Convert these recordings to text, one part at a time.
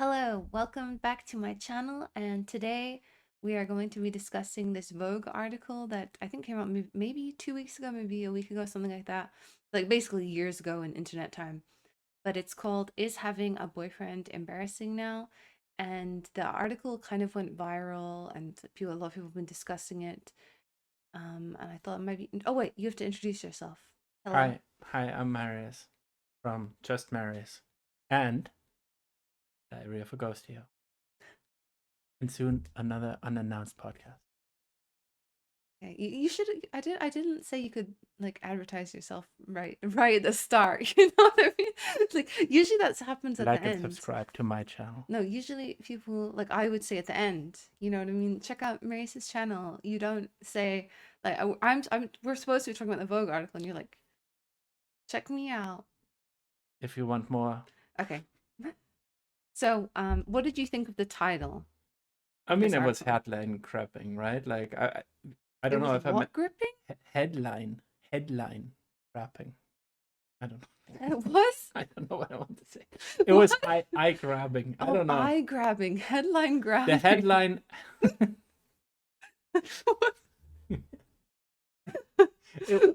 Hello, welcome back to my channel, and today we are going to be discussing this Vogue article that I think came out maybe 2 weeks ago, maybe a week ago, something like that. Like basically years ago in internet time. But it's called "Is Having a Boyfriend Embarrassing Now?" And the article kind of went viral, and a lot of people have been discussing it. And I thought it might be. Oh wait, you have to introduce yourself. Hello. Hi, I'm Marius from Just Marius and Diary of a Ghost Hero. And soon another unannounced podcast. Yeah, you should. I didn't say you could like advertise yourself right at the start. You know what I mean? Like usually that happens at the Like and end. subscribe to my channel. No, usually people like I would say at the end. You know what I mean? Check out Maurice's channel. You don't say like I'm. We're supposed to be talking about the Vogue article, and you're like, check me out. If you want more. Okay. So, what did you think of the title I of mean, this it was article? headline grabbing, right? Like I It don't know was if I meant what gripping? headline grabbing. I don't know. It was. I don't know what I want to say. It was eye grabbing. I Oh, don't know. eye grabbing, headline The grabbing. headline.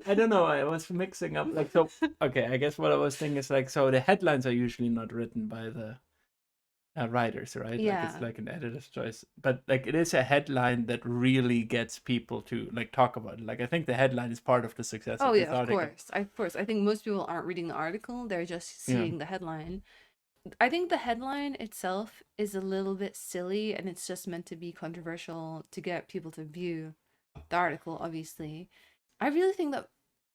I don't know. I was mixing up like so. Okay, I guess what I was thinking is like so. The headlines are usually not written by the writers, right? Like it's Yeah. like an editor's choice, but like it is a headline that really gets people to like talk about it. Like I think the headline is part of the success Oh of yeah, this of article. course. Of course. I think most people aren't reading the article, they're just Yeah, seeing the headline. I think the headline itself is a little bit silly and it's just meant to be controversial to get people to view the article, obviously. I really think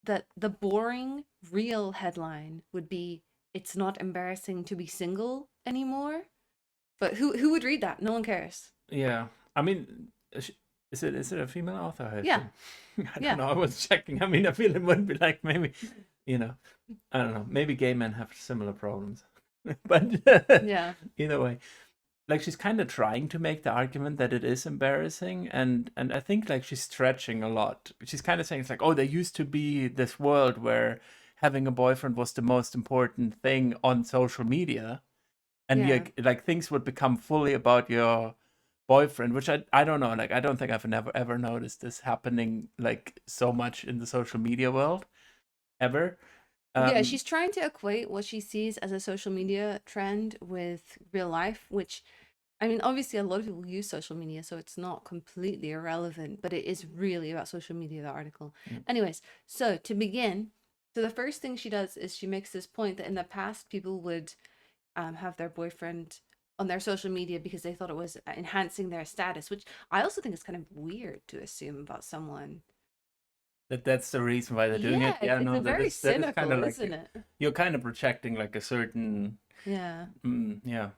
that the boring real headline would be "It's not embarrassing to be single anymore." But who would read that? No one cares. yeah. I mean, is it a female author? I Yeah. assume. I don't Yeah. know. I was checking. I mean, I feel it would be like maybe, you know, I don't know. Maybe gay men have similar problems, but Yeah. either way, like she's kind of trying to make the argument that it is embarrassing, and I think like she's stretching a lot. She's kind of saying it's like, oh, there used to be this world where having a boyfriend was the most important thing on social media, and Yeah. like things would become fully about your boyfriend, which I don't know. Like I don't think I've never ever noticed this happening like so much in the social media world ever. Yeah, Um, she's trying to equate what she sees as a social media trend with real life, which I mean, obviously a lot of people use social media, so it's not completely irrelevant, but it is really about social media, the article. yeah. Anyways, so to begin, so the first thing she does is she makes this point that in the past people would have their boyfriend on their social media because they thought it was enhancing their status, which I also think is kind of weird to assume about someone. That's the reason why they're doing Yeah, it. Yeah, it's a no, very that is kind cynical, of like isn't it? you're kind of projecting like a certain Yeah. yeah.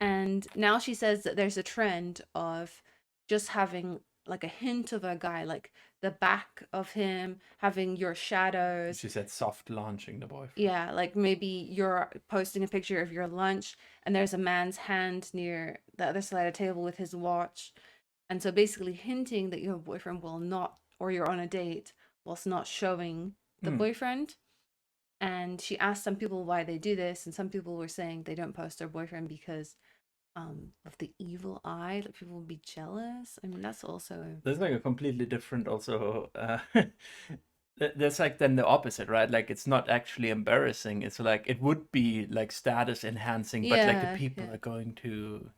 And now she says that there's a trend of just having like a hint of a guy, like the back of him, having your shadows. She said soft launching the boyfriend. Yeah, like maybe you're posting a picture of your lunch and there's a man's hand near the other side of the table with his watch. And so basically hinting that your boyfriend will not, or you're on a date whilst not showing the Hmm. boyfriend. And she asked some people why they do this, and some people were saying they don't post their boyfriend because of the evil eye, like people would be jealous. I mean, that's also. There's like a completely different also that's like then the opposite, right? Like it's not actually embarrassing. It's like it would be like status enhancing, but like the Yeah, people yeah. are going to,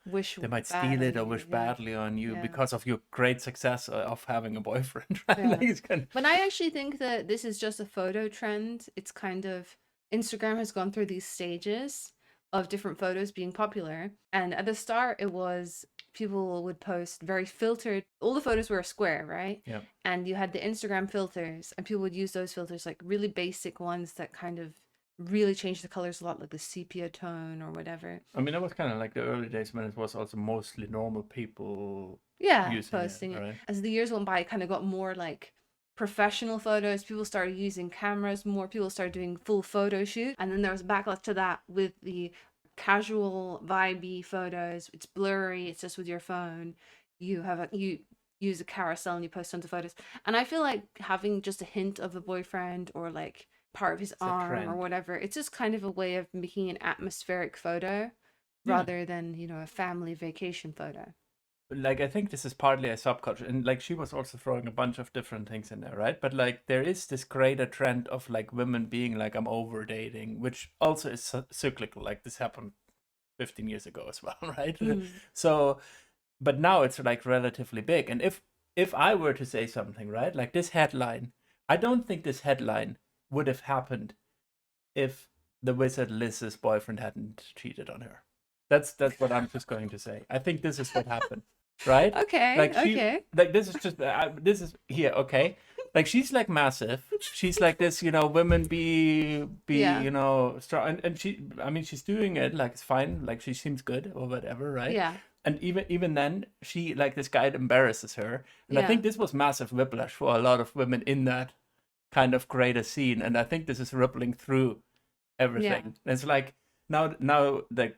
Wish they might bad steal on it or you. wish Yeah, badly on you yeah, because of your great success of having a boyfriend, right? yeah. Like it's kind of But I actually think that this is just a photo trend. It's kind of Instagram has gone through these stages of different photos being popular. And at the start, it was people would post very filtered, all the photos were a square, right? yeah. And you had the Instagram filters, and people would use those filters, like really basic ones that kind of really change the colors a lot, like the sepia tone or whatever. I mean, that was kind of like the early days when it was also mostly normal people Yeah, using it, posting it. right? As the years went by, it kind of got more like professional photos. People started using cameras more. People started doing full photo shoot. And then there was backlash to that with the casual vibey photos. It's blurry. It's just with your phone. You use a carousel and you post tons of photos. And I feel like having just a hint of a boyfriend or like part of his It's a arm or trend. whatever, it's just kind of a way of making an atmospheric photo Yeah. rather than, you know, a family vacation photo. Like, I think this is partly a subculture, and like she was also throwing a bunch of different things in there, right? But like there is this greater trend of like women being like, I'm over dating, which also is cyclical. Like this happened 15 years ago as well, right? Mm. So, but now it's like relatively big. And if I were to say something, right, like this headline, I don't think this headline would have happened if the wizard Liz's boyfriend hadn't cheated on her. That's what I'm just going to say. I think this is what happened, right? Okay, Like she, okay. like this is just this is here, okay? Like she's like massive. She's like this, women be, Yeah, strong, and she, I mean, she's doing it like it's fine. Like she seems good or whatever, right? yeah, And even then, she like this guy embarrasses her, and I yeah, think this was massive whiplash for a lot of women in that kind of greater scene, and I think this is rippling through yeah. everything. It's like now the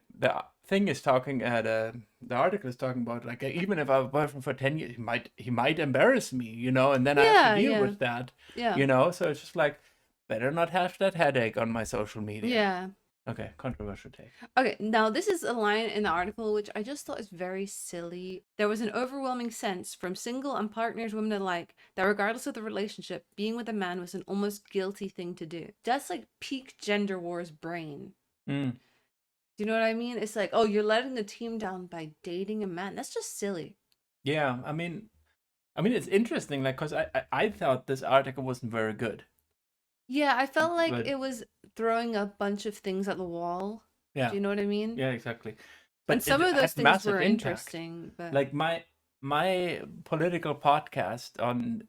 thing is talking at the article is talking about like even if I have a boyfriend for 10 years, he might embarrass me, and then I have to Yeah, deal yeah, with that, yeah, So it's just like better not have that headache on my social media. yeah. Okay, controversial take. Okay, now this is a line in the article which I just thought is very silly. There was an overwhelming sense from single and partners women alike that regardless of the relationship, being with a man was an almost guilty thing to do. That's like peak gender wars brain. Mm. Do you know what I mean? It's like, oh, you're letting the team down by dating a man. That's just silly. Yeah, I mean it's interesting, like, because I thought this article wasn't very good, Yeah, I felt like but it was throwing a bunch of things at the wall. yeah, Do you know what I mean? yeah, exactly. And But some it of those had things massive were impact. interesting, but Like my political podcast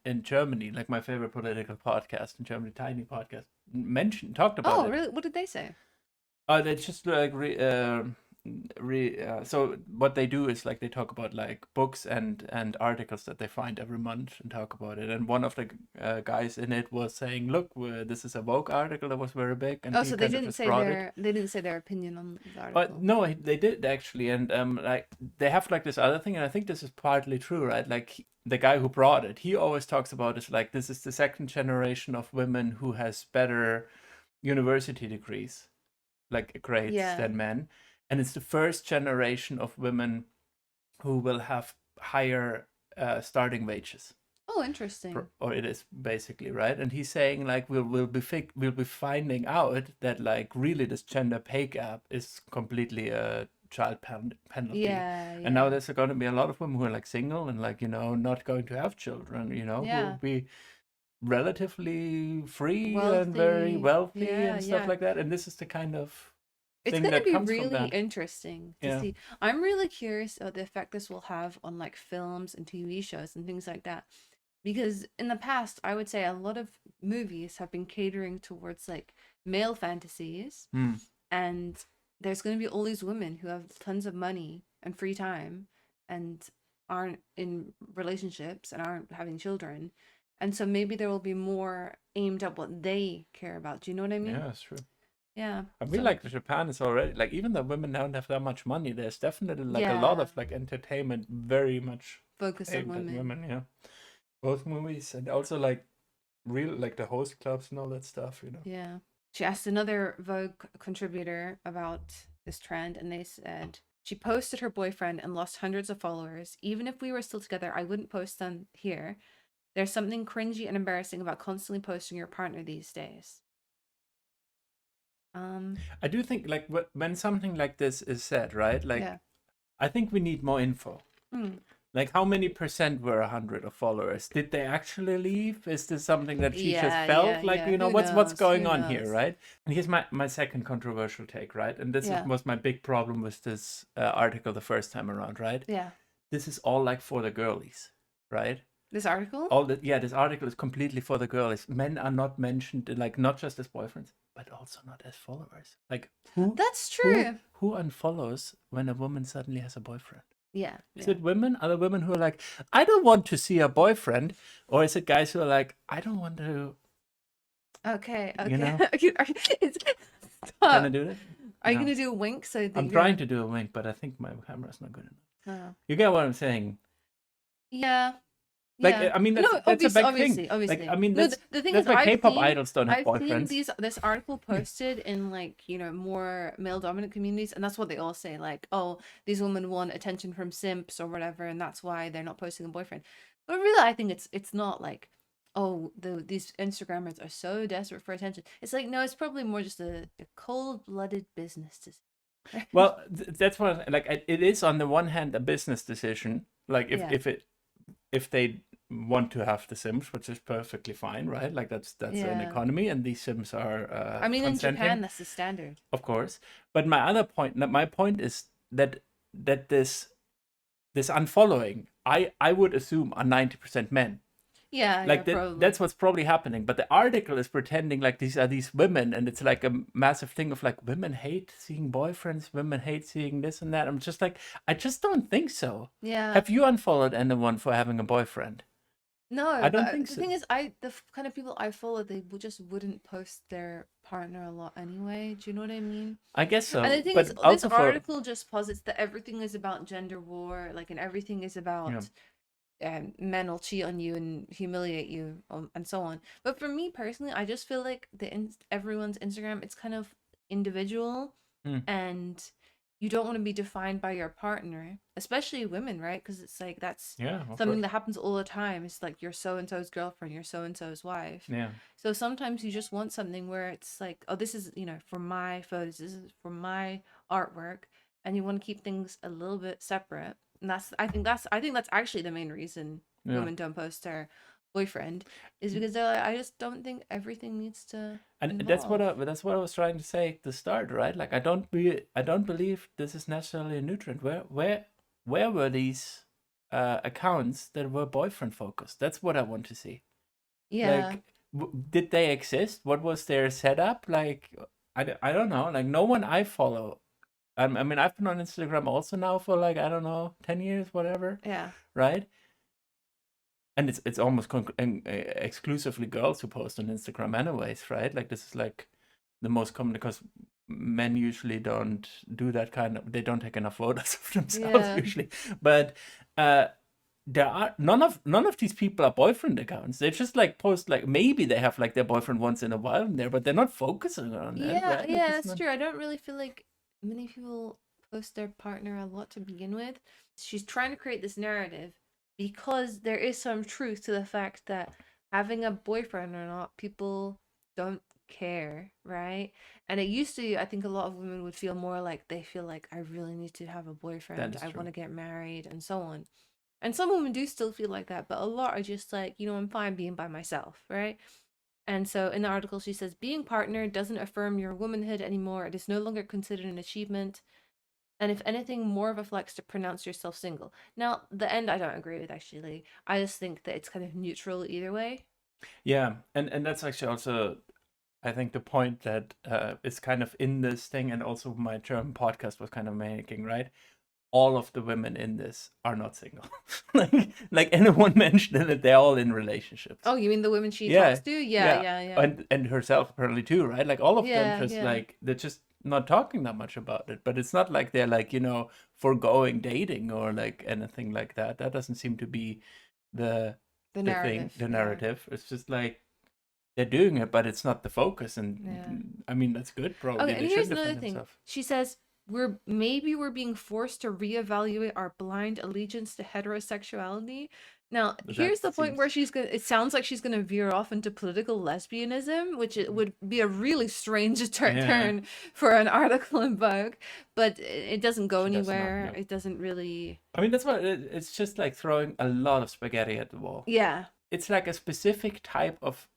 in Germany, like my favorite political podcast in Germany, tiny podcast, talked about oh, it. really? What did they say? They just like so what they do is like they talk about like books and articles that they find every month and talk about it. And one of the guys in it was saying, "Look, this is a Vogue article that was very big," and Oh, he so they kind of didn't just say brought it. their opinion on the But article. no, they did actually, and like they have like this other thing, and I think this is partly true, right? Like the guy who brought it, he always talks about is like this is the second generation of women who has better university degrees, like grades Yeah. than men, and it's the first generation of women who will have higher starting wages. Oh, interesting. Or it is basically right, and he's saying like we'll be finding out that like really this gender pay gap is completely a child penalty, Yeah, and now yeah. there's going to be a lot of women who are like single and like not going to have children, who will Yeah. be relatively free and very Wealthy. wealthy Yeah, and stuff yeah. like that, and this is the kind of It's thing going to that be comes from really that. interesting to Yeah. see. I'm really curious about the effect this will have on like films and TV shows and things like that. Because in the past, I would say a lot of movies have been catering towards like male fantasies, Hmm. and there's going to be all these women who have tons of money and free time and aren't in relationships and aren't having children. And so maybe there will be more aimed at what they care about. Do you know what I mean? Yeah, that's true. Yeah. I feel So, like Japan is already like, even though women don't have that much money, there's definitely like a lot yeah, of like entertainment very much focus on aimed at women. women. Yeah, both movies and also like real like the host clubs and all that stuff. Yeah. She asked another Vogue contributor about this trend, and they said she posted her boyfriend and lost hundreds of followers. Even if we were still together, I wouldn't post them here. There's something cringy and embarrassing about constantly posting your partner these days. I do think like when something like this is said, right? Like Yeah. I think we need more info. Mm. Like how many percent were 100 of followers? Did they actually leave? Is this something that she just Yeah, felt yeah, like, yeah. Who what's knows? going Who on here, knows? right? And here's my second controversial take, right? And this Yeah. was my big problem with this article the first time around, right? Yeah. This is all like for the girlies, right? This article? This article is completely for the girlies. Men are not mentioned, like not just as boyfriends, but also not as followers. Like That's who true. who unfollows when a woman suddenly has a boyfriend? Yeah. Is Yeah. it women? Are there women who are like, I don't want to see a boyfriend? Or is it guys who are like, I don't want to, Okay. you Okay. know, It's gonna stop. do that? Are you No. gonna do a wink so that I'm you're trying to do a wink, but I think my camera's not good enough. Oh. You get what I'm saying? Yeah. Like, Yeah. I mean, No, that's a big thing. obviously, Like, obviously. I mean, No, the thing is, that's why K-pop idols don't have I've seen boyfriends. this article posted in like, you know, more male dominant communities, and that's what they all say, like, oh, these women want attention from simps or whatever, and that's why they're not posting a boyfriend. But really, I think it's not like, oh, these Instagrammers are so desperate for attention. It's like, no, it's probably more just a cold-blooded business decision. Well, that's what like it is on the one hand a business decision. Like Yeah. if they want to have the Sims, which is perfectly fine, right? Like that's an Yeah. economy, and these Sims are I mean, in Japan, consenting, that's the standard. of course. But my point is that this unfollowing, I would assume are 90% men. Yeah, yeah, Like probably. that's what's probably happening. But the article is pretending like these are these women, and it's like a massive thing of like women hate seeing boyfriends, women hate seeing this and that. I'm just like, I just don't think so. Yeah. Have you unfollowed anyone for having a boyfriend? I No, don't but think the so. thing is, kind of people I follow, they would just wouldn't post their partner a lot anyway. Do you know what I mean? I guess And so, the thing is, but this also for article just posits that everything is about gender war, like, and everything is yeah, about men will cheat on you and humiliate you, and so on. But for me personally, I just feel like everyone's Instagram, it's kind of individual, hmm, and you don't want to be defined by your partner, especially women, right? Because it's like that's yeah, of something course, that happens all the time. It's like you're so and so's girlfriend, you're so and so's wife. yeah. So sometimes you just want something where it's like, oh, this is, you know, for my photos, this is for my artwork, and you want to keep things a little bit separate. And I think that's actually the main reason Yeah. women don't post their boyfriend, is because they're like, I just don't think everything needs to And involve. that's what I was trying to say at the start, right? Like I don't believe this is necessarily a nutrient. Where were these accounts that were boyfriend focused? That's what I want to see. Yeah. Like, did they exist? What was their setup? Like, I don't know. Like, no one I follow. I mean, I've been on Instagram also now for like, I don't know, 10 years, whatever, Yeah. right? And it's almost exclusively girls who post on Instagram anyways, right? Like, this is like the most common because men usually don't do that kind of, they don't take enough photos of themselves Yeah. usually. But there are none of these people are boyfriend accounts. They just like post like maybe they have like their boyfriend once in a while in there, but they're not focusing on that, Yeah, right? Like yeah, it's that's not. true. I don't really feel like many people post their partner a lot to begin with. She's trying to create this narrative because there is some truth to the fact that having a boyfriend or not, people don't care, right? And it used to, I think a lot of women would feel more like they feel like I really need to have a That boyfriend, is I true. want to get married, and so on. And some women do still feel like that, but a lot are just like, you know, I'm fine being by myself, right? And so in the article, she says, being partnered doesn't affirm your womanhood anymore. It is no longer considered an achievement. And if anything, more of a flex to pronounce yourself single. Now, the end I don't agree with, actually. I just think that it's kind of neutral either way. Yeah, and that's actually also I think the point that is kind of in this thing, and also my German podcast was kind of making, right? All of the women in this are not single. Like anyone mentioned it, they're all in relationships. Oh, you mean the women she talks Yeah, to? Yeah, yeah, yeah, yeah. and herself apparently too, right? Like all of them Yeah, just yeah. like they're just not talking that much about it. But it's not like they're like foregoing dating or like anything like that. That doesn't seem to be the The thing, narrative. the Yeah, narrative. It's just like they're doing it, but it's not the focus. And yeah. I mean, that's good. Probably Okay, and they should here's defend another thing. themselves. She says we're being forced to reevaluate our blind allegiance to heterosexuality. Now, That here's the point where seems she's gonna. It sounds like she's gonna veer off into political lesbianism, which it would be a really strange yeah. turn for an article in Vogue. But it doesn't go She does not anywhere. know. It doesn't really. I mean, that's what it's just like throwing a lot of spaghetti at the wall. Yeah, It's like a specific type of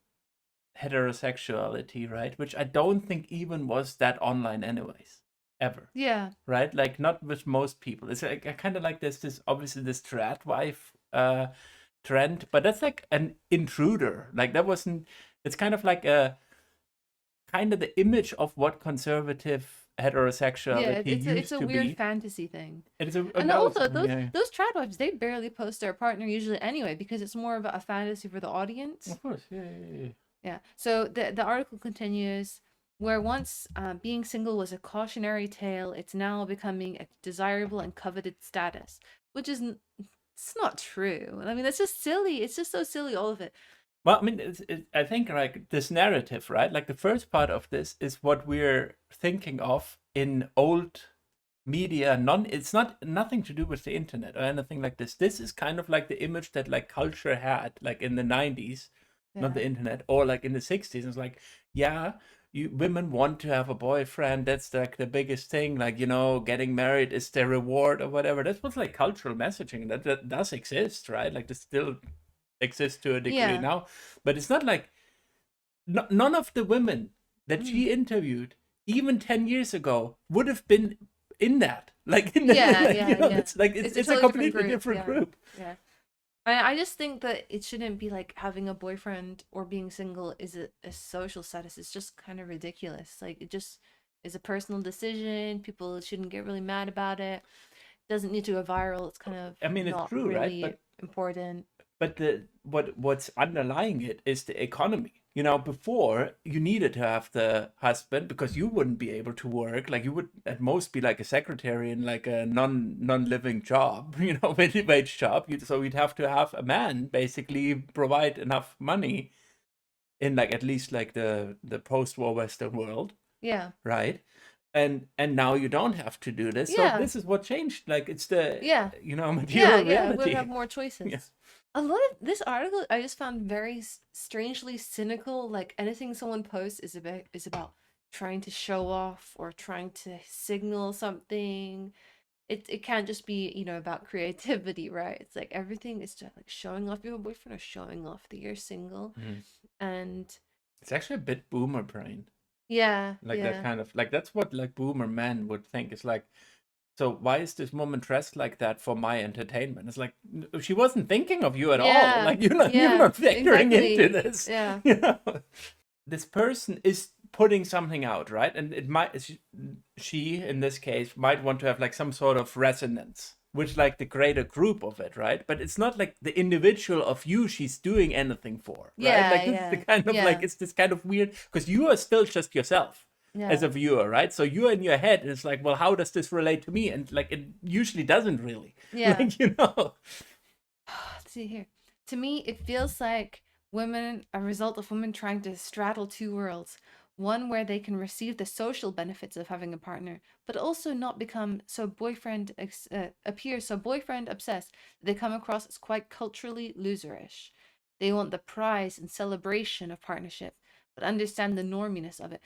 heterosexuality, right? Which I don't think even was that online, anyways, ever, yeah, right? Like not with most people. It's like I kind of like this obviously this trad wife trend, but that's like an intruder. Like that wasn't. It's kind of like a kind of the image of what conservative yeah. heterosexuality It's used a to weird be. fantasy thing. It is a And that was also yeah, those trad wives, they barely post their partner usually anyway because it's more of a fantasy for the audience. of course, yeah. Yeah. So the article continues, where once being single was a cautionary tale, it's now becoming a desirable and coveted status, which is it's not true. I mean, that's just silly. It's just so silly, all of it. Well, I mean, I think like this narrative, right? Like the first part of this is what we're thinking of in old media. It's not nothing to do with the internet or anything like this. This is kind of like the image that like culture had, like in the 90s, not Yeah. the internet, or like in the 60s. It's like, yeah, women want to have a boyfriend. That's like the biggest thing. Like, getting married is the reward or whatever. That was like cultural messaging that does exist, right? Like this still exists to a degree Yeah. now, but it's not like none of the women that Mm. she interviewed even 10 years ago would have been in that, like in the, Yeah, like, yeah, yeah. it's like It's a it's a totally different completely group. different Yeah. group. Yeah. I just think that it shouldn't be like having a boyfriend or being single is a social status. It's just kind of ridiculous. Like it just is a personal decision. People shouldn't get really mad about it. Doesn't need to go viral. It's kind of I mean, it's not true, right? really important. But what's underlying it is the economy. Before you needed to have the husband because you wouldn't be able to work. Like you would at most be like a secretary in like a non-living job, wage job. So you'd have to have a man basically provide enough money in like at least like the post-war Western world, Yeah. right? And now you don't have to do this. So Yeah. this is what changed. Like it's the Yeah. Yeah, material yeah. We would reality. have more choices. Yeah. A lot of this article I just found very strangely cynical. Like anything someone posts is about trying to show off or trying to signal something. It can't just be, about creativity, right? It's like everything is just like showing off you have a boyfriend or showing off that you're single. Mhm. And It's actually a bit boomer brain. yeah, Like that yeah. kind of like that's what like boomer men would think. It's like, so why is this woman dressed like that for my entertainment? It's like she wasn't thinking of you at all. Yeah. Like you're Yeah. not factoring into Exactly. this. Yeah. This person is putting something out, right? And it might she in this case might want to have like some sort of resonance with like the greater group of it, right? But it's not like the individual of you she's doing anything for, right? Yeah, Like this is the yeah. kind of like Yeah. it's this kind of weird because you are still just yourself as Yeah. a viewer, right? So you're in your head and it's like, well, how does this relate to me? And like it usually doesn't really. Yeah. Like. Let's see here. To me, it feels like women, a result of women trying to straddle two worlds. One where they can receive the social benefits of having a partner, but also not become appear so boyfriend obsessed that they come across as quite culturally loserish. They want the prize and celebration of partnership, but understand the norminess of it.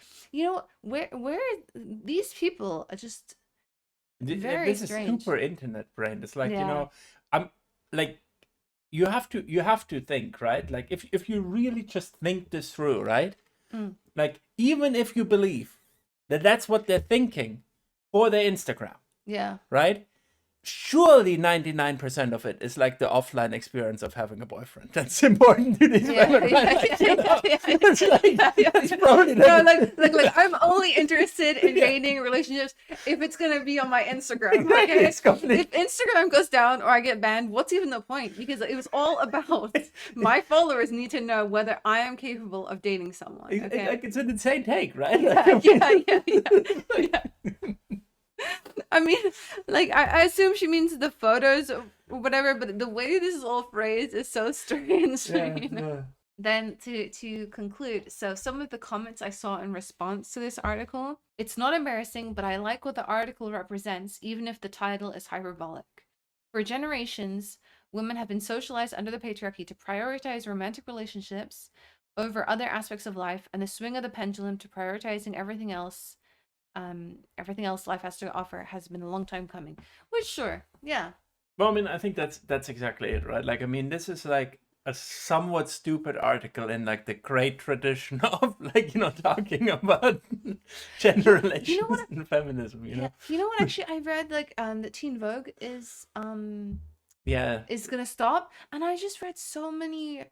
Where these people are just very This is strange. super internet brain. It's like, Yeah. I'm like you have to think, right? Like if you really just think this through, right? Mm. Like even if you believe that that's what they're thinking for their Instagram, Yeah. right? Surely 99% of it is like the offline experience of having a boyfriend. That's important to these Yeah, women, right? yeah, Like, yeah, yeah, yeah, yeah, it's like yeah, yeah, it's yeah. probably No, like like I'm only interested in yeah, dating relationships if it's gonna be on my Instagram. exactly. Okay, It's complete. if Instagram goes down or I get banned, what's even the point? Because it was all about my followers need to know whether I am capable of dating someone. Okay. Like it's an insane take, right? Like, Yeah, yeah, yeah, yeah, yeah. I mean, like I assume she means the photos or whatever, but the way this is all phrased is so strange. yeah. Then to conclude, so some of the comments I saw in response to this article, it's not embarrassing, but I like what the article represents, even if the title is hyperbolic. For generations, women have been socialized under the patriarchy to prioritize romantic relationships over other aspects of life, and the swing of the pendulum to prioritizing everything else life has to offer has been a long time coming. Which sure, yeah. Well, I mean, I think that's exactly it, right? Like, I mean, this is like a somewhat stupid article in like the great tradition of like talking about gender You know relations what? and feminism. Yeah, you know what? Actually, I read like that Teen Vogue Yeah, is gonna stop, and I just read so many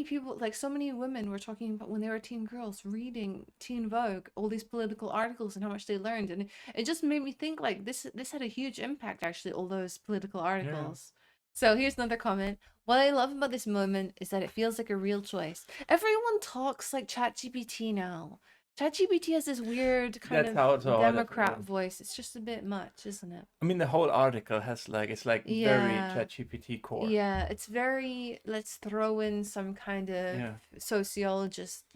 people, like so many women were talking about when they were teen girls reading Teen Vogue, all these political articles and how much they learned, and it just made me think like this had a huge impact actually, all those political yeah. articles. So here's another comment. What I love about this moment is that it feels like a real choice. Everyone talks like ChatGPT now. ChatGPT has this weird kind That's how of Democrat voice. It's just a bit much, isn't it? I mean, the whole article has like, it's like very Yeah. ChatGPT core. Yeah, it's very, let's throw in some kind of sociologist,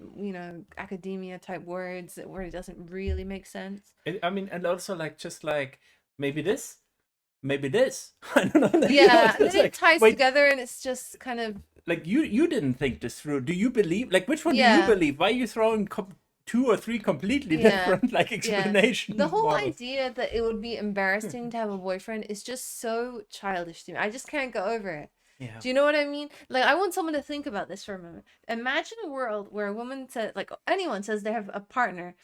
academia type words where it doesn't really make sense. I mean, and also like, just like, maybe this, maybe this. I don't know. Like, Yeah, and it's then like, it ties wait, together and it's just kind of, like you didn't think this through. Do you believe, like, which one do you yeah, believe? Why are you throwing 2 or 3 completely yeah, different like yeah. explanation The whole models? idea that it would be embarrassing to have a boyfriend is just so childish to me. I just can't go over it. Yeah. Do you know what I mean? Like, I want someone to think about this for a moment. Imagine a world where a woman said, like, anyone says they have a partner,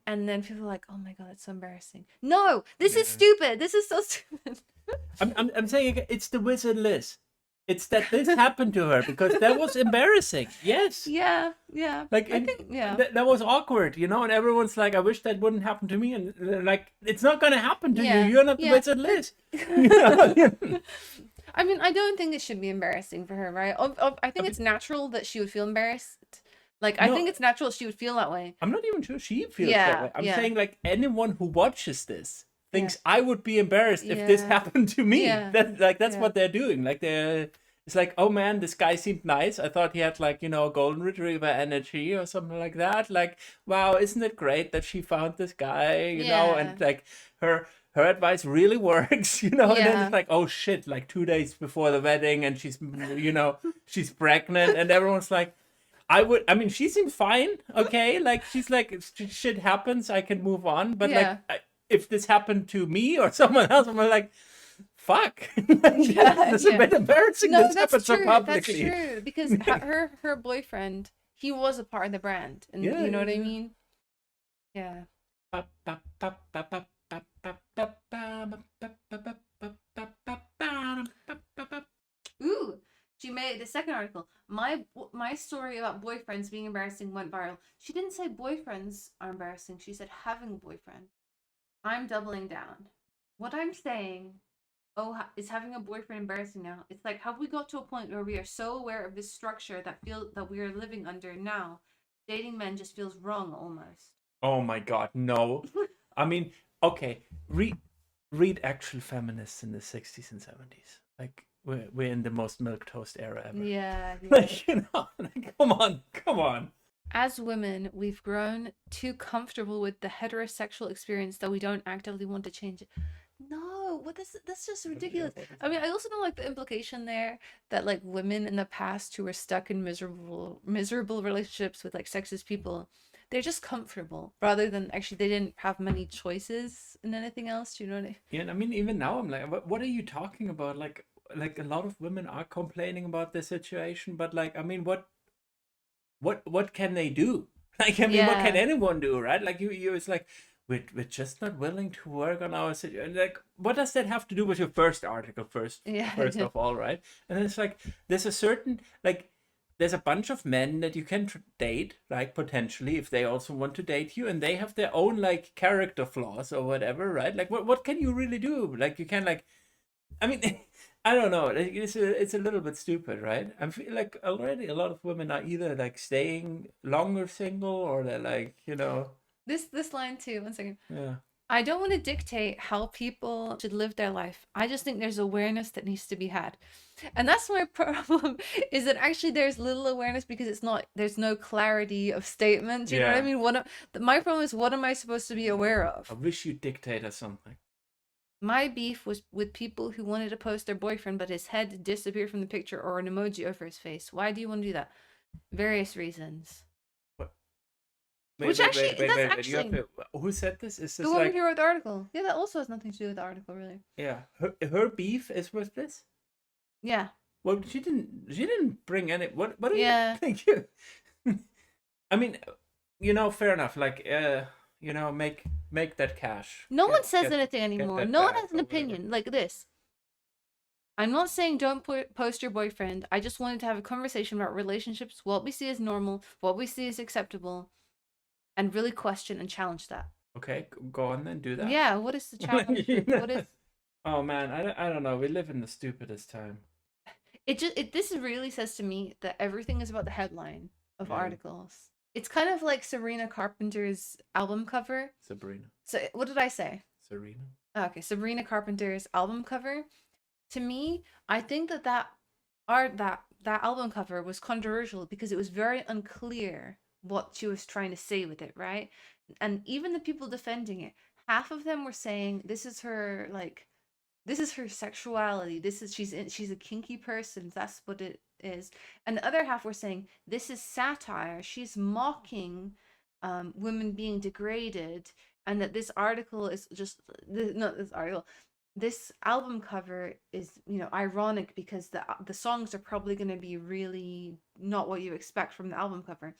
and then people are like, oh my God, that's so embarrassing. No, this is stupid. This is so stupid. I'm saying it's the wizard Liz. It's that this happened to her because that was embarrassing. Yes. Yeah. Like, I think, yeah. That was awkward, and everyone's like, I wish that wouldn't happen to me. And like, it's not going to happen to you. You're not the wizard Liz. I mean, I don't think it should be embarrassing for her, right? I think it's natural that she would feel embarrassed. Like, I think it's natural she would feel that way. I'm not even sure she feels that way. I'm saying, like, anyone who watches this thinks I would be embarrassed if this happened to me. That's what they're doing. Like, it's like, oh man, this guy seemed nice. I thought he had, like, golden retriever energy or something like that. Like, wow, isn't it great that she found this guy, you know, and like her advice really works, and then it's like, oh shit, like 2 days before the wedding and she's, she's pregnant and everyone's like, I mean, she seems fine. Okay. Like, she's like, if shit happens, I can move on. But like, if this happened to me or someone else, I'm like, fuck. It's a bit embarrassing. No, this happened so publicly. That's true. Because her boyfriend, he was a part of the brand. And you know what I mean? Yeah. Ooh, she made the second article. My story about boyfriends being embarrassing went viral. She didn't say boyfriends are embarrassing. She said having a boyfriend. I'm doubling down. What I'm saying, is having a boyfriend embarrassing now? It's like, have we got to a point where we are so aware of this structure that we are living under now? Dating men just feels wrong almost. Oh my God, no. I mean, okay, read actual feminists in the 60s and 70s. Like, we're in the most milquetoast era ever. Yeah. Like, like, come on. As women, we've grown too comfortable with the heterosexual experience that we don't actively want to change it. No, that's just ridiculous. I mean, I also don't like the implication there that like women in the past who were stuck in miserable relationships with like sexist people, they're just comfortable rather than actually they didn't have many choices in anything else. Do you know what I mean? Yeah, I mean, even now I'm like, what are you talking about? Like a lot of women are complaining about the situation, but like, I mean, what can they do? Like, I mean, what can anyone do, right? Like, you it's like, we're just not willing to work on our situation. Like, what does that have to do with your first article first of all, right? And then it's like, there's a certain, like, there's a bunch of men that you can date, like, potentially, if they also want to date you, and they have their own, like, character flaws or whatever, right? Like, what can you really do? Like, you can, like, I mean, I don't know. It's a little bit stupid, right? I feel like already a lot of women are either, like, staying longer single or they're, like, This line too, 1 second. Yeah. I don't want to dictate how people should live their life. I just think there's awareness that needs to be had. And that's my problem, is that actually there's little awareness because there's no clarity of statement. Do you know what I mean? My problem is, what am I supposed to be aware of? I wish you'd dictate us something. My beef was with people who wanted to post their boyfriend, but his head disappeared from the picture or an emoji over his face. Why do you want to do that? Various reasons. Wait, who said this? Is this the woman who wrote the article? Yeah, that also has nothing to do with the article, really. Yeah, her beef is with this. Yeah. Well, she didn't bring any. What do you think? I mean, fair enough. Like, make that cash. No one says anything anymore. No one has an opinion like this. I'm not saying don't post your boyfriend. I just wanted to have a conversation about relationships, what we see as normal, what we see as acceptable, and really question and challenge that. Okay, go on then, do that. Yeah, what is the challenge? What is? Oh man, I don't know. We live in the stupidest time. This really says to me that everything is about the headline of articles. It's kind of like Sabrina Carpenter's album cover. Sabrina. So what did I say? Serena. Okay, Sabrina Carpenter's album cover. To me, I think that art that album cover was controversial because it was very unclear what she was trying to say with it, right? And even the people defending it, half of them were saying this is her like this is her sexuality. This is she's a kinky person. That's what it is. And the other half were saying this is satire. She's mocking women being degraded, and that this article is just not this article. This album cover is, ironic because the songs are probably going to be really not what you expect from the album cover.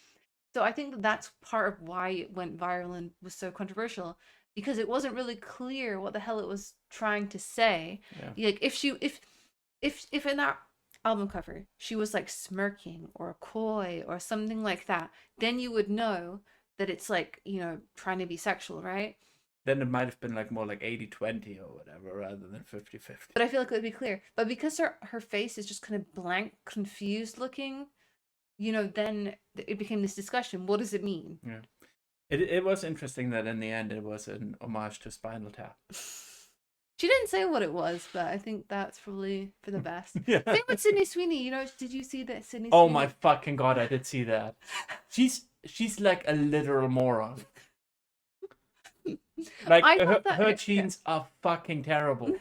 So I think that that's part of why it went viral and was so controversial because it wasn't really clear what the hell it was trying to say. Yeah. Like if in that album cover she was like smirking or coy or something like that, then you would know that it's like, trying to be sexual, right? Then it might have been like more like 80-20 or whatever rather than 50-50. But I feel like it would be clear. But because her face is just kind of blank, confused looking, then it became this discussion. What does it mean? Yeah. It was interesting that in the end it was an homage to Spinal Tap. She didn't say what it was, but I think that's probably for the best. Yeah. Same with Sydney Sweeney. Did you see that Sydney Oh Sweeney? my fucking god, I did see that. She's like a literal moron. Like I thought that her yeah. jeans are fucking terrible.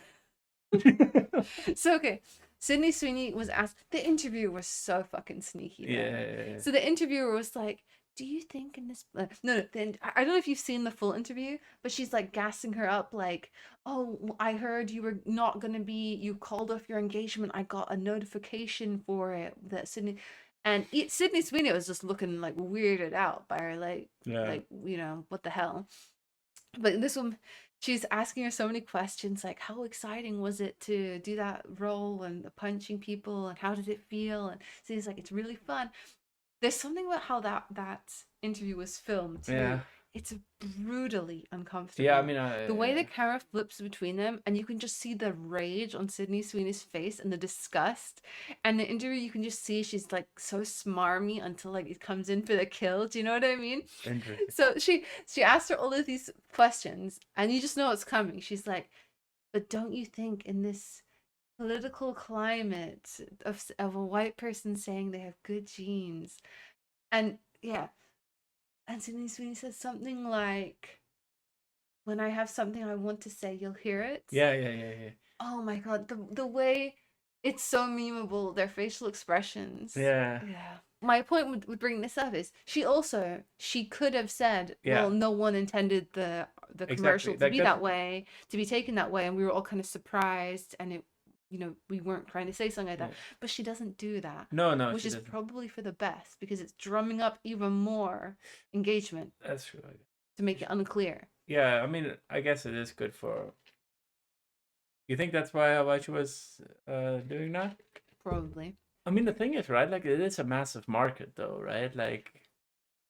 So okay, Sydney Sweeney was asked. The interviewer was so fucking sneaky. Yeah. So the interviewer was like, "Do you think in this?" No. Then I don't know if you've seen the full interview, but she's like gassing her up, like, "Oh, I heard you were not gonna be. You called off your engagement. I got a notification for it that Sydney." And Sydney Sweeney was just looking like weirded out by her, Yeah. what the hell? But this one, she's asking her so many questions, like how exciting was it to do that role and the punching people, and how did it feel? And she's like, it's really fun. There's something about how that interview was filmed too. Yeah. It's brutally uncomfortable. Yeah, I mean, The way the camera flips between them, and you can just see the rage on Sydney Sweeney's face and the disgust. And the interview, you can just see she's like so smarmy until like it comes in for the kill. Do you know what I mean? interesting. So she asked her all of these questions, and you just know it's coming. She's like, "But don't you think in this political climate of a white person saying they have good genes?" And yeah, and Sydney Sweeney says something like, "When I have something I want to say, you'll hear it." Yeah. Oh my god, the way it's so memeable, their facial expressions. Yeah. Yeah. My point with bringing this up is she could have said, Yeah. well, no one intended the commercial Exactly. to Like be that's that way, to be taken that way, and we were all kind of surprised, and it, we weren't trying to say something like that. yeah. But she doesn't do that, No, which she is didn't. probably for the best because it's drumming up even more engagement That's true. to make it unclear. Yeah, I mean, I guess it is good for. You think that's why she was doing that? Probably. I mean, the thing is, right? Like, it is a massive market, though, right? Like,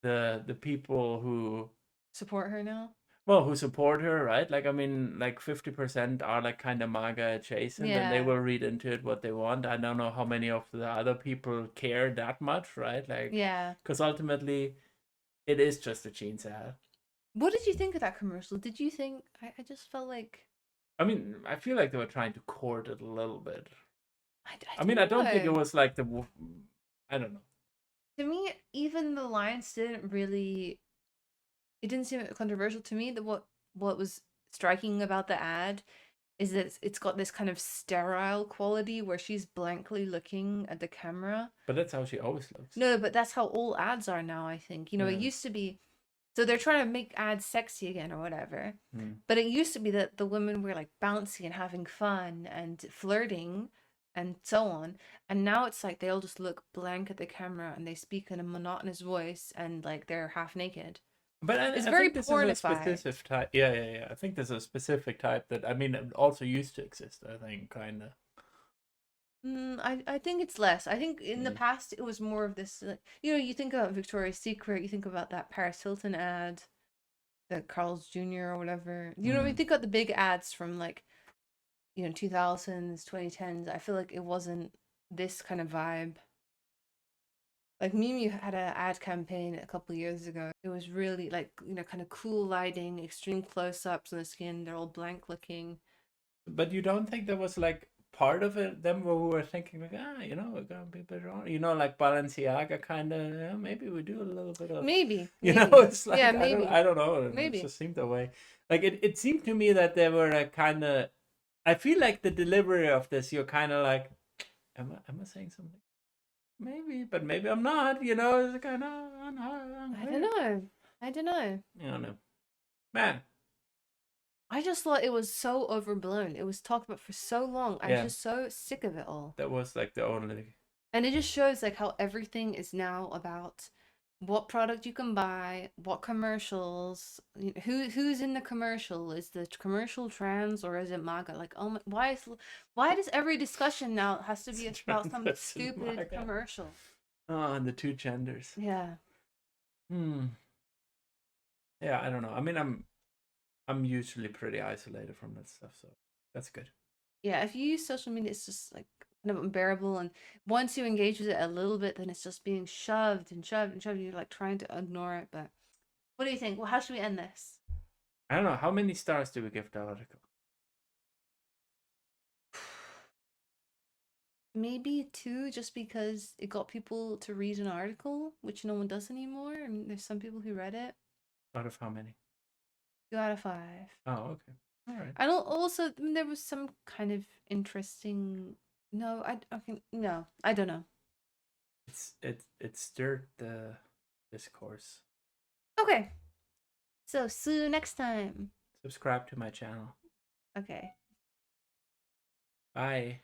the people who Support her now? who support her, right? Like, I mean, like 50% are like kind of MAGA adjacent, and they Yeah. will read into it what they want. I don't know how many of the other people care that much, right? Like, Yeah. because ultimately, it is just a jeans ad. What did you think of that commercial? Did you think I just felt like I mean, I feel like they were trying to court it a little bit. I mean, I don't think it know. was like I don't know. To me, even the lines didn't really. It didn't seem controversial to me. That what was striking about the ad is that it's got this kind of sterile quality where she's blankly looking at the camera. But that's how she always looks. No, but that's how all ads are now, I think. It Yeah. used to be. So they're trying to make ads sexy again or whatever. Mm. But it used to be that the women were like bouncy and having fun and flirting and so on. And now it's like they all just look blank at the camera and they speak in a monotonous voice and like they're half naked. But It's I very think this is a pornified. specific type. Yeah. I think there's a specific type that, I mean, it also used to exist, I think, kind of. I think it's less. I think in the past it was more of this. You think about Victoria's Secret, you think about that Paris Hilton ad, the Carl's Jr. or whatever. You think about the big ads from like, 2000s, 2010s. I feel like it wasn't this kind of vibe. Like Mimi had an ad campaign a couple years ago. It was really like, kind of cool lighting, extreme close-ups on the skin. They're all blank looking. But you don't think there was like part of it them where we were thinking like, we're gonna be better on, like Balenciaga kind of, maybe we do a little bit of, Maybe, it's yeah, like maybe, I don't know, it maybe. just seemed that way. Like it seemed to me that they were a kind of, I feel like the delivery of this, you're kind of like, am I saying something? Maybe, but maybe I'm not. It's kind of I don't know. I don't know. I don't know, man. I just thought it was so overblown. It was talked about for so long. I'm Yeah, just so sick of it all. that was like the only. And it just shows like how everything is now about what product you can buy, what commercials, who's in the commercial? Is the commercial trans or is it MAGA? Like, oh my, why does every discussion now has to be about some stupid commercial? Oh, and the two genders. Yeah. Yeah, I don't know. I mean, I'm usually pretty isolated from that stuff, so that's good. Yeah, if you use social media, it's just like kind of unbearable. And once you engage with it a little bit, then it's just being shoved and shoved and shoved. And you're like trying to ignore it. But what do you think? Well, how should we end this? I don't know. How many stars do we give the article? Maybe two, just because it got people to read an article, which no one does anymore. And there's some people who read it. Out of how many? 2 out of 5. Oh, okay. All right. I don't also, there was some kind of interesting. No, no, I don't know. It stirred the discourse. Okay. So see you next time. Subscribe to my channel. Okay. Bye.